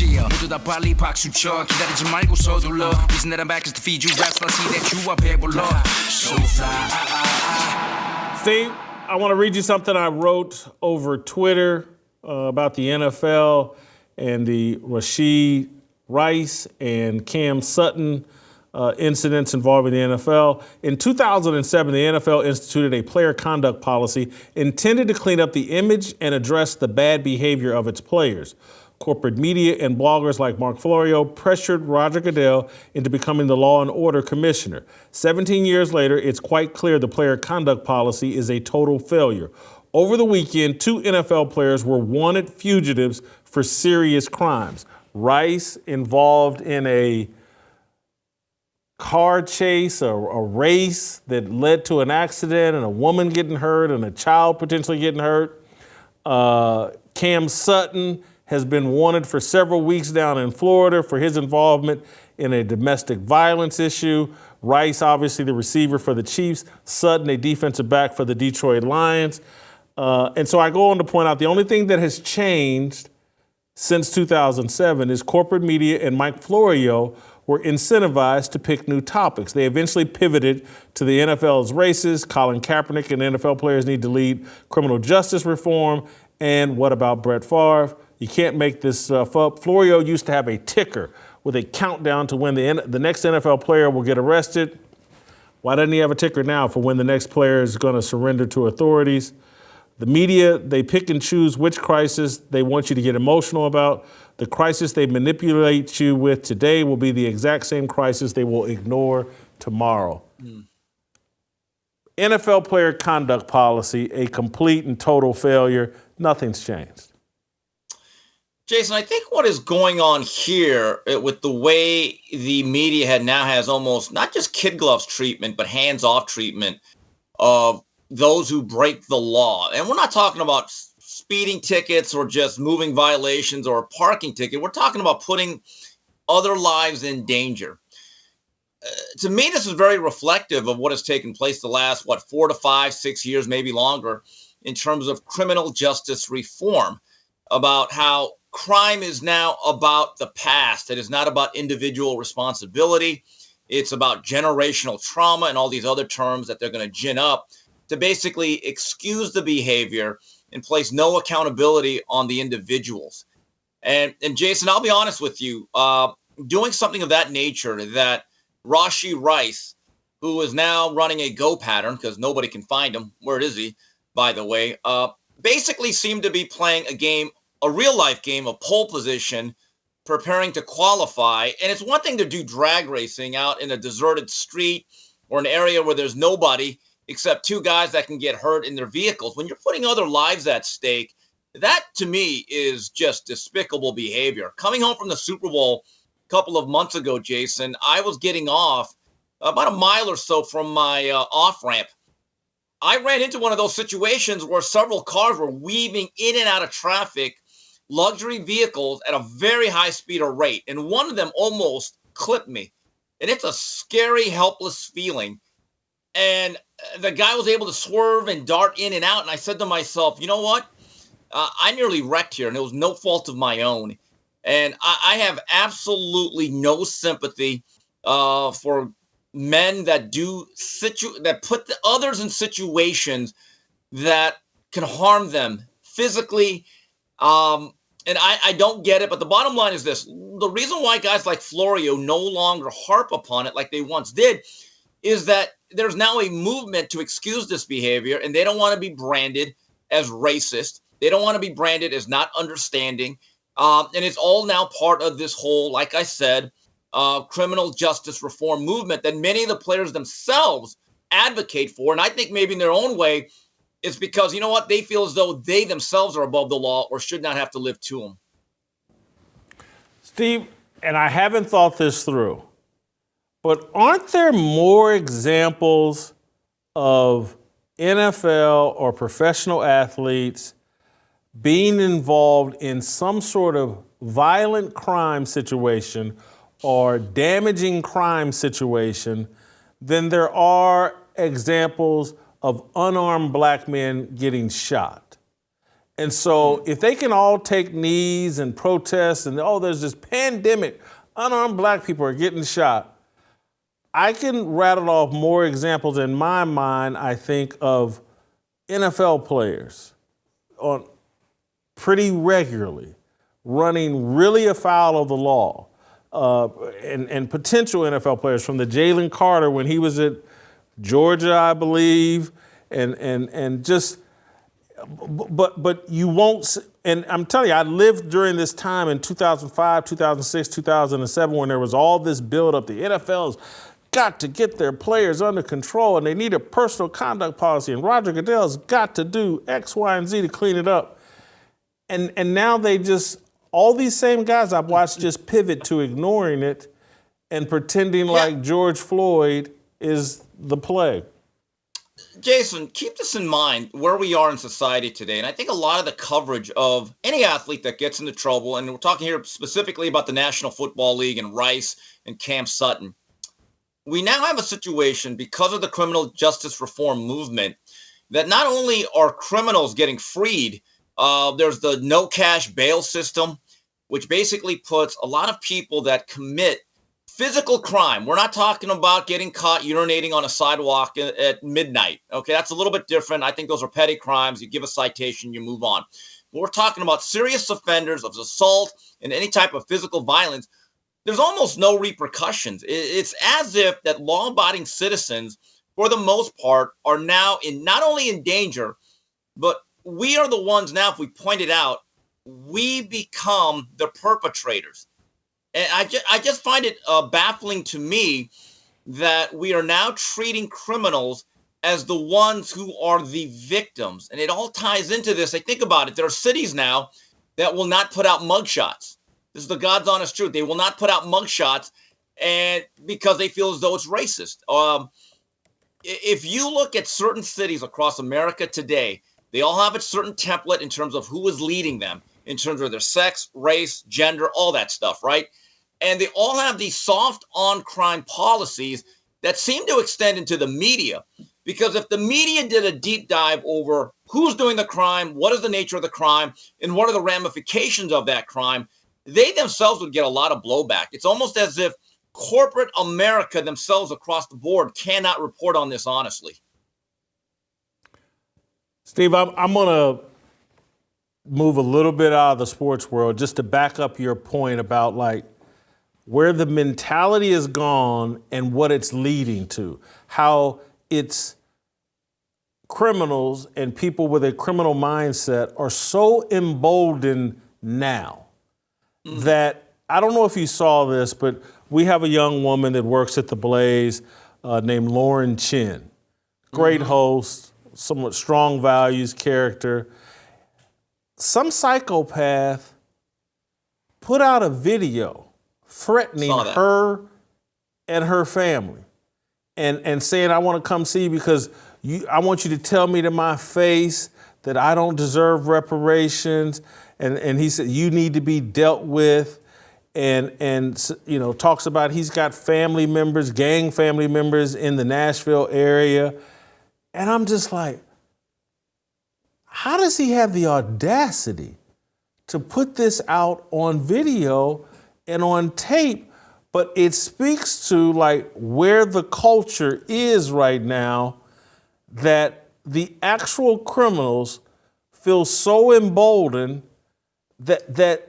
Yeah, 모두 다 빨리 박수 쳐 기다리지 말고 서둘러 Reason that I'm back is to feed you raps. I see that you are 배불러 So fly. Steve, I want to read you something I wrote over Twitter about the NFL and the Rashee Rice and Cam Sutton incidents involving the NFL. In 2007, the NFL instituted a player conduct policy intended to clean up the image and address the bad behavior of its players. Corporate media and bloggers like Mark Florio pressured Roger Goodell into becoming the Law and Order Commissioner. 17 years later, it's quite clear the player conduct policy is a total failure. Over the weekend, 2 NFL players were wanted fugitives for serious crimes. Rice involved in a car chase, a race that led to an accident and a woman getting hurt and a child potentially getting hurt. Cam Sutton has been wanted for several weeks down in Florida for his involvement in a domestic violence issue. Rice, obviously the receiver for the Chiefs. Sutton, a defensive back for the Detroit Lions. And so I go on to point out the only thing that has changed since 2007 is corporate media and Mike Florio were incentivized to pick new topics. They eventually pivoted to the NFL's races. Colin Kaepernick and NFL players need to lead criminal justice reform. And what about Brett Favre? You can't make this stuff up. Florio used to have a ticker with a countdown to when the next NFL player will get arrested. Why doesn't he have a ticker now for when the next player is going to surrender to authorities? The media, they pick and choose which crisis they want you to get emotional about. The crisis they manipulate you with today will be the exact same crisis they will ignore tomorrow. NFL player conduct policy, a complete and total failure. Nothing's changed. Jason, I think what is going on here with the way the media now has almost not just kid gloves treatment, but hands-off treatment of those who break the law. And we're not talking about speeding tickets or just moving violations or a parking ticket. We're talking about putting other lives in danger. To me, this is very reflective of what has taken place the last, 4 to 5, 6 years, maybe longer, in terms of criminal justice reform, about how crime is now about the past. It is not about individual responsibility. It's about generational trauma and all these other terms that they're going to gin up to basically excuse the behavior and place no accountability on the individuals. And Jason, I'll be honest with you, doing something of that nature, that Rashee Rice, who is now running a go pattern because nobody can find him. Where is he, by the way? Basically seemed to be playing a game, a real life game of pole position, preparing to qualify. And it's one thing to do drag racing out in a deserted street or an area where there's nobody except 2 guys that can get hurt in their vehicles. When you're putting other lives at stake, that to me is just despicable behavior. Coming home from the Super Bowl a couple of months ago, Jason, I was getting off about a mile or so from my off ramp. I ran into one of those situations where several cars were weaving in and out of traffic, luxury vehicles at a very high speed or rate. And one of them almost clipped me. And it's a scary, helpless feeling. And the guy was able to swerve and dart in and out. And I said to myself, you know what? I nearly wrecked here, and it was no fault of my own. And I have absolutely no sympathy for men that that put the others in situations that can harm them physically. And I don't get it. But the bottom line is this. The reason why guys like Florio no longer harp upon it like they once did is that there's now a movement to excuse this behavior, and they don't want to be branded as racist. They don't want to be branded as not understanding. And it's all now part of this whole, like I said, criminal justice reform movement that many of the players themselves advocate for. And I think maybe in their own way, it's because, you know what, they feel as though they themselves are above the law or should not have to live to them. Steve, and I haven't thought this through, but aren't there more examples of NFL or professional athletes being involved in some sort of violent crime situation or damaging crime situation than there are examples of unarmed black men getting shot? And so if they can all take knees and protest and, there's this pandemic, unarmed black people are getting shot, I can rattle off more examples in my mind, I think, of NFL players on pretty regularly running really afoul of the law, and potential NFL players, from the Jalen Carter when he was at Georgia, I believe, and just, but you won't, and I'm telling you, I lived during this time in 2005, 2006, 2007, when there was all this buildup. The NFL's got to get their players under control, and they need a personal conduct policy, and Roger Goodell's got to do X, Y, and Z to clean it up. And now they just, all these same guys I've watched just pivot to ignoring it and pretending like George Floyd is the plague. Jason, keep this in mind where we are in society today. And I think a lot of the coverage of any athlete that gets into trouble, and we're talking here specifically about the National Football League and Rice and Cam Sutton, we now have a situation because of the criminal justice reform movement that not only are criminals getting freed, there's the no cash bail system, which basically puts a lot of people that commit physical crime. We're not talking about getting caught urinating on a sidewalk at midnight. Okay, that's a little bit different. I think those are petty crimes. You give a citation, you move on. But we're talking about serious offenders of assault and any type of physical violence. There's almost no repercussions. It's as if that law-abiding citizens, for the most part, are now not only in danger, but we are the ones now, if we point it out, we become the perpetrators. And I just find it baffling to me that we are now treating criminals as the ones who are the victims. And it all ties into this. Like, think about it. There are cities now that will not put out mugshots. This is the God's honest truth. They will not put out mugshots, and because they feel as though it's racist. If you look at certain cities across America today, they all have a certain template in terms of who is leading them, in terms of their sex, race, gender, all that stuff, right? And they all have these soft on-crime policies that seem to extend into the media. Because if the media did a deep dive over who's doing the crime, what is the nature of the crime, and what are the ramifications of that crime, they themselves would get a lot of blowback. It's almost as if corporate America themselves across the board cannot report on this honestly. Steve, I'm going to move a little bit out of the sports world just to back up your point about like where the mentality is gone and what it's leading to, how it's criminals and people with a criminal mindset are so emboldened now that, I don't know if you saw this, but we have a young woman that works at the Blaze named Lauren Chin. Great host, somewhat strong values, character. Some psychopath put out a video threatening her and her family and saying, I want to come see you because I want you to tell me to my face that I don't deserve reparations. And he said, you need to be dealt with. And you know, talks about he's got family members, gang family members in the Nashville area. And I'm just like, how does he have the audacity to put this out on video and on tape? But it speaks to like where the culture is right now, that the actual criminals feel so emboldened that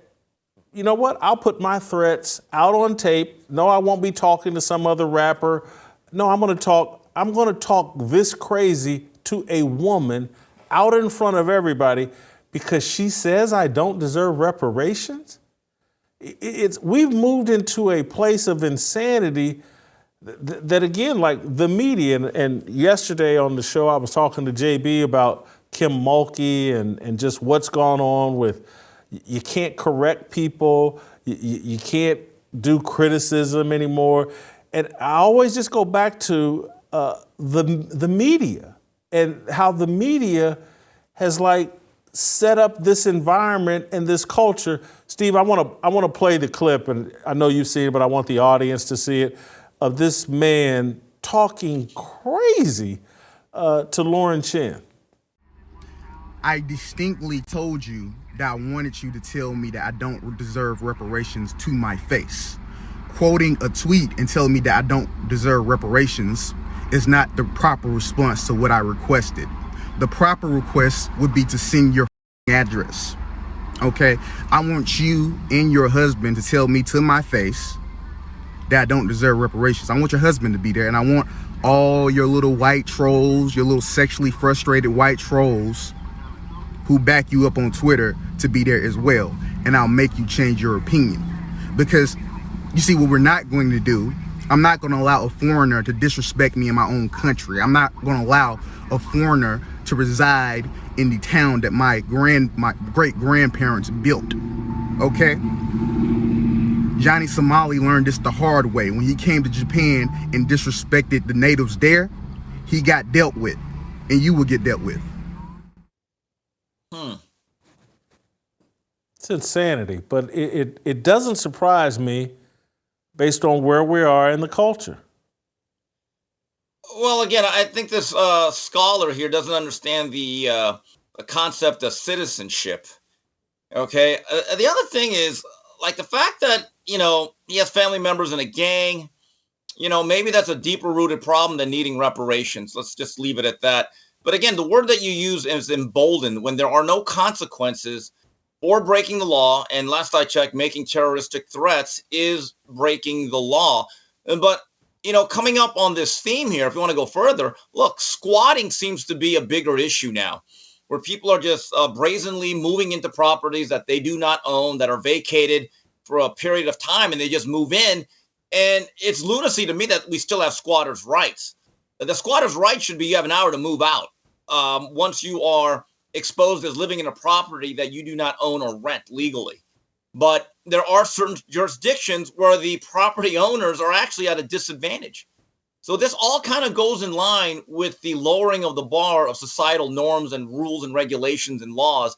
you know what? I'll put my threats out on tape. No, I won't be talking to some other rapper. No, I'm going to talk this crazy to a woman out in front of everybody because she says I don't deserve reparations. We've moved into a place of insanity that again, like the media, and yesterday on the show, I was talking to JB about Kim Mulkey and just what's gone on with, you can't correct people, you can't do criticism anymore. And I always just go back to the media and how the media has like set up this environment and this culture. Steve, I want to play the clip, and I know you've seen it, but I want the audience to see it, of this man talking crazy to Lauren Chin. I distinctly told you that I wanted you to tell me that I don't deserve reparations to my face. Quoting a tweet and telling me that I don't deserve reparations is not the proper response to what I requested. The proper request would be to send your address. Okay? I want you and your husband to tell me to my face that I don't deserve reparations. I want your husband to be there, and I want all your little white trolls, your little sexually frustrated white trolls who back you up on Twitter to be there as well. And I'll make you change your opinion. Because you see, what we're not going to do, I'm not going to allow a foreigner to disrespect me in my own country. I'm not going to allow a foreigner to reside in the town that my great-grandparents built. Okay? Johnny Somali learned this the hard way. When he came to Japan and disrespected the natives there, he got dealt with, and you will get dealt with. It's insanity, but it doesn't surprise me based on where we are in the culture. Well, again, I think this scholar here doesn't understand the concept of citizenship. Okay. The other thing is, like, the fact that, he has family members in a gang, maybe that's a deeper rooted problem than needing reparations. Let's just leave it at that. But again, the word that you use is emboldened when there are no consequences for breaking the law. And last I checked, making terroristic threats is breaking the law. But, coming up on this theme here, if you want to go further, look, squatting seems to be a bigger issue now, where people are just brazenly moving into properties that they do not own, that are vacated for a period of time, and they just move in. And it's lunacy to me that we still have squatters' rights. The squatters' rights should be you have an hour to move out once you are exposed as living in a property that you do not own or rent legally. But there are certain jurisdictions where the property owners are actually at a disadvantage. So this all kind of goes in line with the lowering of the bar of societal norms and rules and regulations and laws.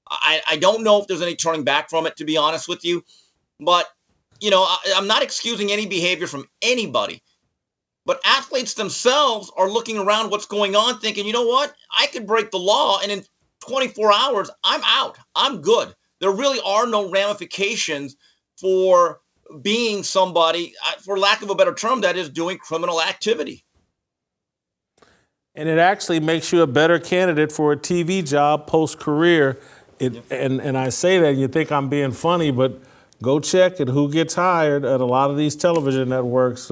I don't know if there's any turning back from it, to be honest with you. But, I'm not excusing any behavior from anybody. But athletes themselves are looking around what's going on thinking, you know what? I could break the law, and in 24 hours, I'm out. I'm good. There really are no ramifications for being somebody, for lack of a better term, that is doing criminal activity. And it actually makes you a better candidate for a TV job post-career. And I say that, and you think I'm being funny, but go check it. Who gets hired at a lot of these television networks?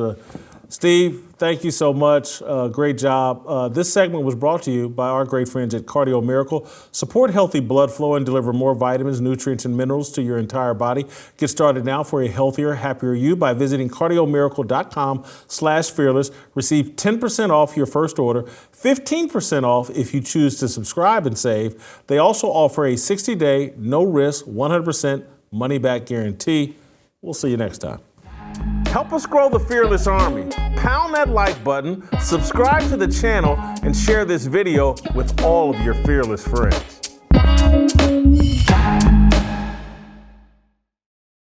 Steve, thank you so much. Great job. This segment was brought to you by our great friends at Cardio Miracle. Support healthy blood flow and deliver more vitamins, nutrients, and minerals to your entire body. Get started now for a healthier, happier you by visiting cardiomiracle.com/fearless. Receive 10% off your first order, 15% off if you choose to subscribe and save. They also offer a 60-day, no-risk, 100% money-back guarantee. We'll see you next time. Help us grow the Fearless Army. Pound that like button, subscribe to the channel, and share this video with all of your fearless friends.